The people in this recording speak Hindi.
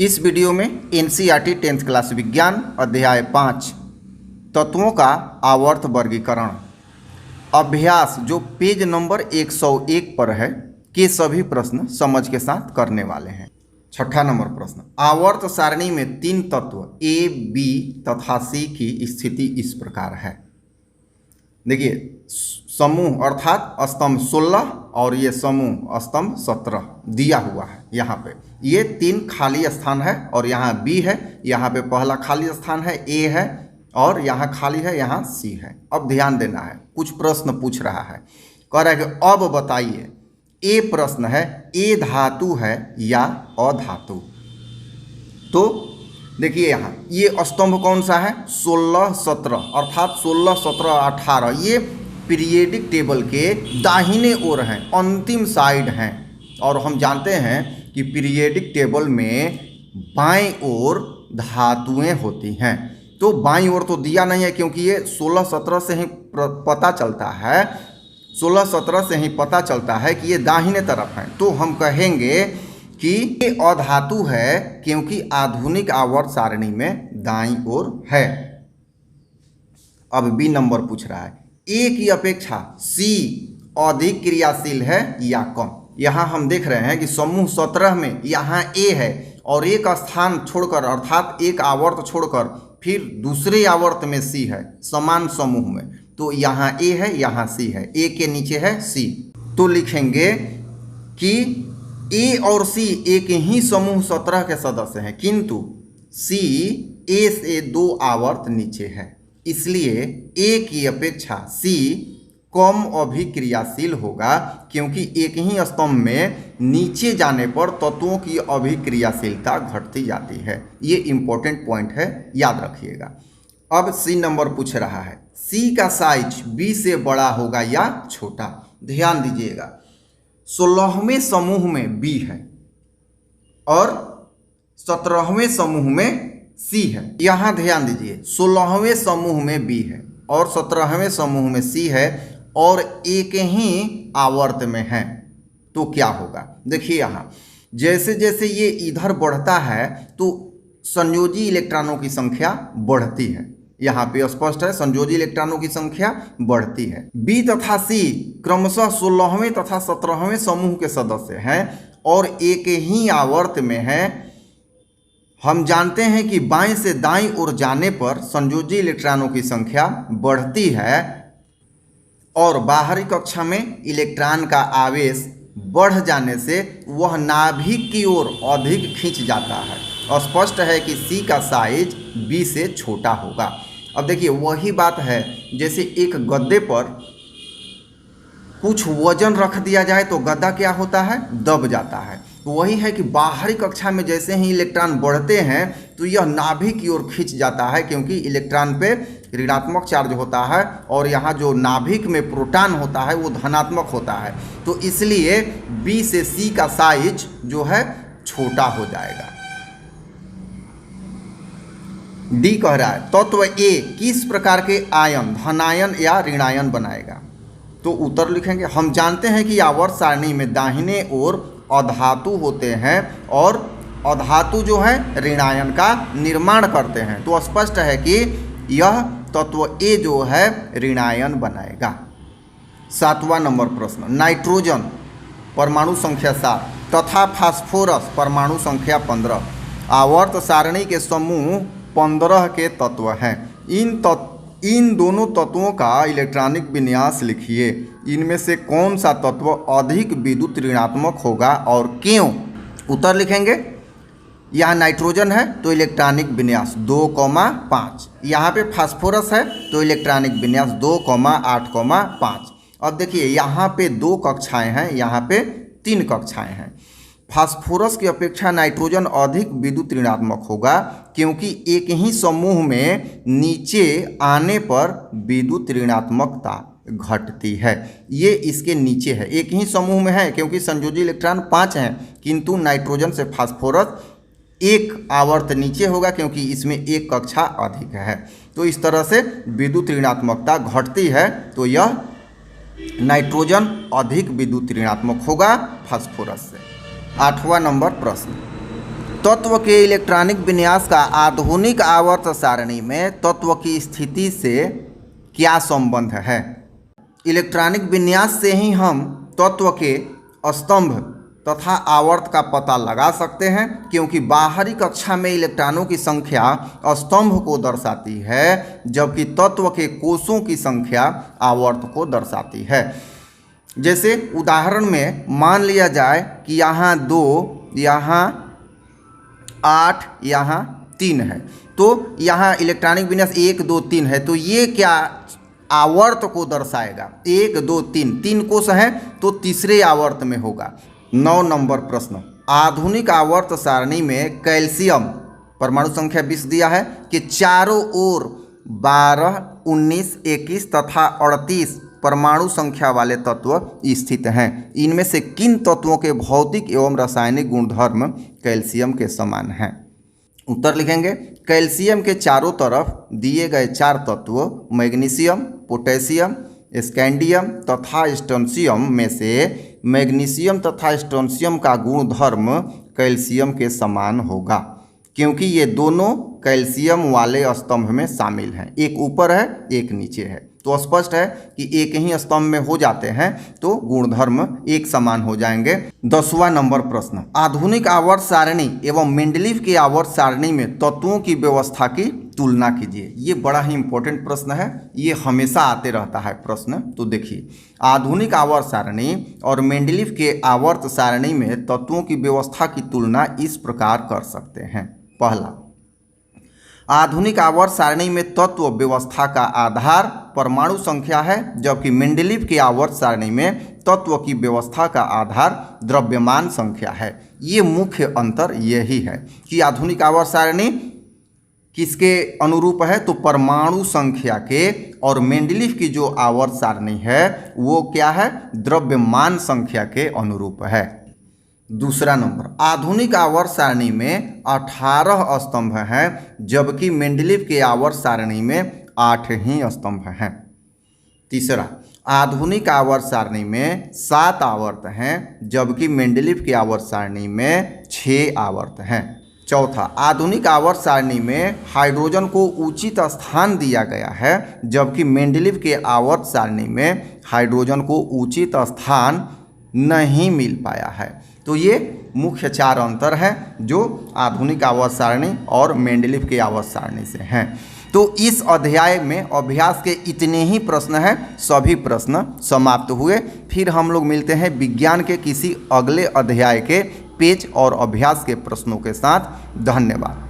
इस वीडियो में एनसीईआरटी 10th क्लास विज्ञान अध्याय 5 तत्वों का आवर्त वर्गीकरण अभ्यास जो पेज नंबर 101 पर है के सभी प्रश्न समझ के साथ करने वाले हैं। छठा नंबर प्रश्न, आवर्त सारणी में 3 तत्व ए, बी तथा सी की स्थिति इस प्रकार है। देखिए, समूह अर्थात स्तंभ 16 और ये समूह स्तंभ 17 दिया हुआ है। यहाँ पे ये 3 खाली स्थान है और यहाँ बी है, यहाँ पे पहला खाली स्थान है ए है और यहाँ खाली है, यहाँ सी है। अब ध्यान देना है, कुछ प्रश्न पूछ रहा है, कह रहा है कि अब बताइए, ए प्रश्न है ए धातु है या अधातु। तो देखिए यहाँ ये स्तंभ कौन सा है, 16 17 अर्थात 16 17 18 ये पीरियडिक टेबल के दाहिने ओर हैं, अंतिम साइड हैं। और हम जानते हैं कि पीरियडिक टेबल में बाईं ओर धातुएं होती हैं। तो बाईं ओर तो दिया नहीं है क्योंकि ये 16 17 से ही पता चलता है, 16 17 से ही पता चलता है कि ये दाहिने तरफ हैं। तो हम कहेंगे कि ये अधातु है क्योंकि आधुनिक आवर्त सारणी में दाईं ओर है। अब बी नंबर पूछ रहा है, ए की अपेक्षा सी अधिक क्रियाशील है या कम। यहाँ हम देख रहे हैं कि समूह 17 में यहाँ ए है और एक स्थान छोड़कर अर्थात एक आवर्त छोड़कर फिर दूसरे आवर्त में सी है समान समूह में। तो यहाँ ए है, यहाँ सी है, ए के नीचे है सी। तो लिखेंगे कि ए और सी एक ही समूह 17 के सदस्य हैं, किंतु सी ए से 2 आवर्त नीचे है, इसलिए ए की अपेक्षा सी कम अभिक्रियाशील होगा क्योंकि एक ही स्तंभ में नीचे जाने पर तत्वों की अभिक्रियाशीलता घटती जाती है। ये इंपॉर्टेंट पॉइंट है, याद रखिएगा। अब सी नंबर पूछ रहा है, सी का साइज बी से बड़ा होगा या छोटा। ध्यान दीजिएगा, 16वें समूह में बी है और 17वें समूह में सी है। यहाँ ध्यान दीजिए, 16वें समूह में बी है और 17वें समूह में सी है और एक ही आवर्त में है। तो क्या होगा, देखिए यहाँ जैसे जैसे ये इधर बढ़ता है तो संयोजी इलेक्ट्रॉनों की संख्या बढ़ती है। यहाँ पे स्पष्ट है, संयोजी इलेक्ट्रॉनों की संख्या बढ़ती है। बी तथा सी क्रमशः 16वें तथा 17वें समूह के सदस्य हैं और एक ही आवर्त में है। हम जानते हैं कि बाएं से दाईं ओर जाने पर संयोजी इलेक्ट्रॉनों की संख्या बढ़ती है और बाहरी कक्षा में इलेक्ट्रॉन का आवेश बढ़ जाने से वह नाभिक की ओर अधिक खींच जाता है। स्पष्ट है कि सी का साइज बी से छोटा होगा। अब देखिए, वही बात है जैसे एक गद्दे पर कुछ वजन रख दिया जाए तो गद्दा क्या होता है, दब जाता है। वही है कि बाहरी कक्षा में जैसे ही इलेक्ट्रॉन बढ़ते हैं तो यह नाभिक की ओर खींच जाता है क्योंकि इलेक्ट्रॉन पे ऋणात्मक चार्ज होता है और यहाँ जो नाभिक में प्रोटॉन होता है वो धनात्मक होता है। तो इसलिए बी से सी का साइज जो है छोटा हो जाएगा। डी कह रहा है, तत्व ए किस प्रकार के आयन धनायन या ऋणायन बनाएगा। तो उत्तर लिखेंगे, हम जानते हैं कि आवर्त सारणी में दाहिने ओर अधातु होते हैं और अधातु जो है ऋणायन का निर्माण करते हैं। तो स्पष्ट है कि यह तत्व ए जो है ऋणायन बनाएगा। 7वां नंबर प्रश्न, नाइट्रोजन परमाणु संख्या 7 तथा फास्फोरस परमाणु संख्या 15 आवर्त सारणी के समूह 15 के तत्व हैं। इन दोनों तत्वों का इलेक्ट्रॉनिक विन्यास लिखिए। इनमें से कौन सा तत्व अधिक विद्युत ऋणात्मक होगा और क्यों। उत्तर लिखेंगे, यहाँ नाइट्रोजन है तो इलेक्ट्रॉनिक विन्यास 2,5। यहाँ पे फास्फोरस है तो इलेक्ट्रॉनिक विन्यास 2,8,5। अब देखिए, यहाँ पे 2 कक्षाएं हैं, यहाँ पे 3 कक्षाएं हैं। फास्फोरस की अपेक्षा नाइट्रोजन अधिक विद्युत ऋणात्मक होगा क्योंकि एक ही समूह में नीचे आने पर विद्युत ऋणात्मकता घटती है। ये इसके नीचे है, एक ही समूह में है क्योंकि संयोजी इलेक्ट्रॉन 5 हैं, किंतु नाइट्रोजन से फास्फोरस 1 आवर्त नीचे होगा क्योंकि इसमें 1 कक्षा अधिक है। तो इस तरह से विद्युत ऋणात्मकता घटती है। तो यह नाइट्रोजन अधिक विद्युत ऋणात्मक होगा फास्फोरस से। 8वां नंबर प्रश्न, तत्व के इलेक्ट्रॉनिक विन्यास का आधुनिक आवर्त सारणी में तत्व की स्थिति से क्या संबंध है। इलेक्ट्रॉनिक विन्यास से ही हम तत्व के स्तंभ तथा आवर्त का पता लगा सकते हैं, क्योंकि बाहरी कक्षा में इलेक्ट्रॉनों की संख्या स्तंभ को दर्शाती है, जबकि तत्व के कोषों की संख्या आवर्त को दर्शाती है। जैसे उदाहरण में मान लिया जाए कि यहाँ 2, यहाँ 8, यहाँ 3 है, तो यहाँ इलेक्ट्रॉनिक विन्यास 1, 2, 3 है, तो ये क्या आवर्त को दर्शाएगा। 1, 2, 3 कोष हैं तो तीसरे आवर्त में होगा। 9 नंबर प्रश्न, आधुनिक आवर्त सारणी में कैल्शियम परमाणु संख्या 20 दिया है कि चारों ओर 12, 19, 21 तथा 38 परमाणु संख्या वाले तत्व स्थित हैं। इनमें से किन तत्वों के भौतिक एवं रासायनिक गुणधर्म कैल्शियम के समान हैं। उत्तर लिखेंगे, कैल्शियम के चारों तरफ दिए गए 4 तत्व मैग्नीशियम, पोटेशियम, स्कैंडियम तथा स्ट्रोंशियम में से मैग्नीशियम तथा स्ट्रोंशियम का गुणधर्म कैल्शियम के समान होगा, क्योंकि ये दोनों कैल्शियम वाले स्तंभ में शामिल हैं। एक ऊपर है, एक नीचे है, तो स्पष्ट है कि एक ही स्तंभ में हो जाते हैं तो गुणधर्म एक समान हो जाएंगे। 10वां नंबर प्रश्न, आधुनिक आवर्त सारणी एवं मेंडलीव की आवर्त सारणी में तत्वों की व्यवस्था की तुलना कीजिए। ये बड़ा ही इंपॉर्टेंट प्रश्न है, ये हमेशा आते रहता है प्रश्न। तो देखिए, आधुनिक आवर्त सारणी और मेंडलीव के आवर्त सारणी में तत्वों की व्यवस्था की तुलना इस प्रकार कर सकते हैं। पहला, आधुनिक आवर्त सारणी में तत्व व्यवस्था का आधार परमाणु संख्या है, जबकि मेंडलीव की आवर्त सारणी में तत्व की व्यवस्था का आधार द्रव्यमान संख्या है। ये मुख्य अंतर यही है कि आधुनिक आवर्त सारणी किसके अनुरूप है, तो परमाणु संख्या के, और मेंडलीव की जो आवर्त सारणी है वो क्या है, द्रव्यमान संख्या के अनुरूप है। दूसरा नंबर, आधुनिक आवर्त सारणी में 18 स्तंभ हैं, जबकि मेंडलीव के आवर्त सारणी में 8 ही स्तंभ हैं। तीसरा, आधुनिक आवर्त सारणी में 7 आवर्त हैं, जबकि मेंडलीव के आवर्त सारणी में 6 आवर्त हैं। चौथा, आधुनिक आवर्त सारणी में हाइड्रोजन को उचित स्थान दिया गया है, जबकि मेंडलीव के आवर्त सारणी में हाइड्रोजन को उचित स्थान नहीं मिल पाया है। तो ये मुख्य 4 अंतर हैं जो आधुनिक आवर्त सारणी और मेंडलीव के आवर्त सारणी से हैं। तो इस अध्याय में अभ्यास के इतने ही प्रश्न हैं, सभी प्रश्न समाप्त हुए। फिर हम लोग मिलते हैं विज्ञान के किसी अगले अध्याय के पेज और अभ्यास के प्रश्नों के साथ। धन्यवाद।